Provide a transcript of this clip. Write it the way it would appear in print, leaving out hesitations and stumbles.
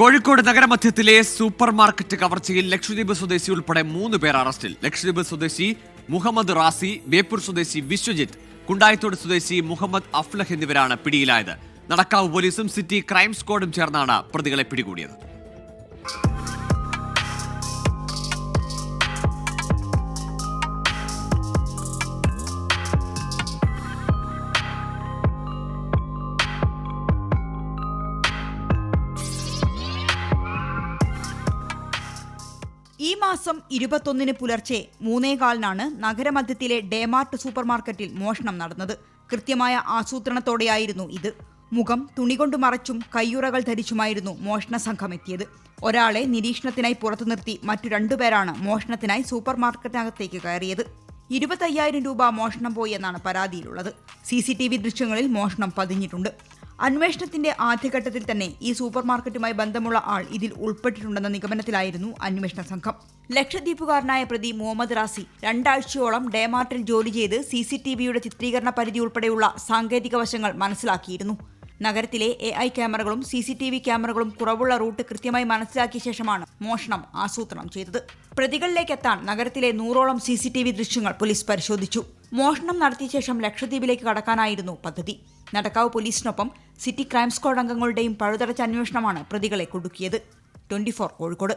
Kozhikode നഗരമധ്യത്തിലെ super market കവർച്ചയിൽ Lakshadweep സ്വദേശി ഉൾപ്പെടെ 3 പേർ അറസ്റ്റിൽ. ലക്ഷദ്വീപ് സ്വദേശി മുഹമ്മദ് റാസി, ബേപ്പൂർ സ്വദേശി വിശ്വജിത്ത്, കുണ്ടായത്തോട് സ്വദേശി മുഹമ്മദ് അഫ്ലഹ് എന്നിവരാണ് പിടിയിലായത്. നടക്കാവ് പോലീസും സിറ്റി ക്രൈം സ്ക്വാഡും ചേർന്നാണ് പ്രതികളെ പിടികൂടിയത്. ഈ മാസം 21 പുലർച്ചെ 3:15 നഗരമധ്യത്തിലെ ഡേമാർട്ട് സൂപ്പർ മാർക്കറ്റിൽ മോഷണം നടന്നത്. കൃത്യമായ ആസൂത്രണത്തോടെയായിരുന്നു ഇത്. മുഖം തുണികൊണ്ട് മറച്ചും കയ്യുറകൾ ധരിച്ചുമായിരുന്നു മോഷണ സംഘം എത്തിയത്. ഒരാളെ നിരീക്ഷണത്തിനായി പുറത്തു നിർത്തി മറ്റു 2 പേരാണ് മോഷണത്തിനായി സൂപ്പർ മാർക്കറ്റിനകത്തേക്ക് കയറിയത്. 25,000 രൂപ മോഷണം പോയി എന്നാണ് പരാതിയിലുള്ളത്. CCTV ദൃശ്യങ്ങളിൽ മോഷണം പതിഞ്ഞിട്ടുണ്ട്. അന്വേഷണത്തിന്റെ ആദ്യഘട്ടത്തിൽ തന്നെ ഈ സൂപ്പർ മാർക്കറ്റുമായി ബന്ധമുള്ള ആൾ ഇതിൽ ഉൾപ്പെട്ടിട്ടുണ്ടെന്ന നിഗമനത്തിലായിരുന്നു അന്വേഷണ സംഘം. ലക്ഷദ്വീപുകാരനായ പ്രതി മുഹമ്മദ് റാസി 2 ആഴ്ചയോളം ഡേമാർട്ടിൽ ജോലി ചെയ്ത് CCTVയുടെ ചിത്രീകരണ പരിധി ഉൾപ്പെടെയുള്ള സാങ്കേതിക വശങ്ങൾ മനസ്സിലാക്കിയിരുന്നു. നഗരത്തിലെ AI ക്യാമറകളും CCTV ക്യാമറകളും കുറവുള്ള റൂട്ട് കൃത്യമായി മനസ്സിലാക്കിയ ശേഷമാണ് മോഷണം ആസൂത്രണം ചെയ്തത്. പ്രതികളിലേക്കെത്താൻ നഗരത്തിലെ 100ഓളം CCTV ദൃശ്യങ്ങൾ പോലീസ് പരിശോധിച്ചു. മോഷണം നടത്തിയ ശേഷം ലക്ഷദ്വീപിലേക്ക് കടക്കാനായിരുന്നു പദ്ധതി. നടക്കാവ് പോലീസിനൊപ്പം സിറ്റി ക്രൈം സ്ക്വാഡ് അംഗങ്ങളുടെയും പഴുതടച്ച അന്വേഷണമാണ് പ്രതികളെ കുടുക്കിയത്. 24 കോഴിക്കോട്.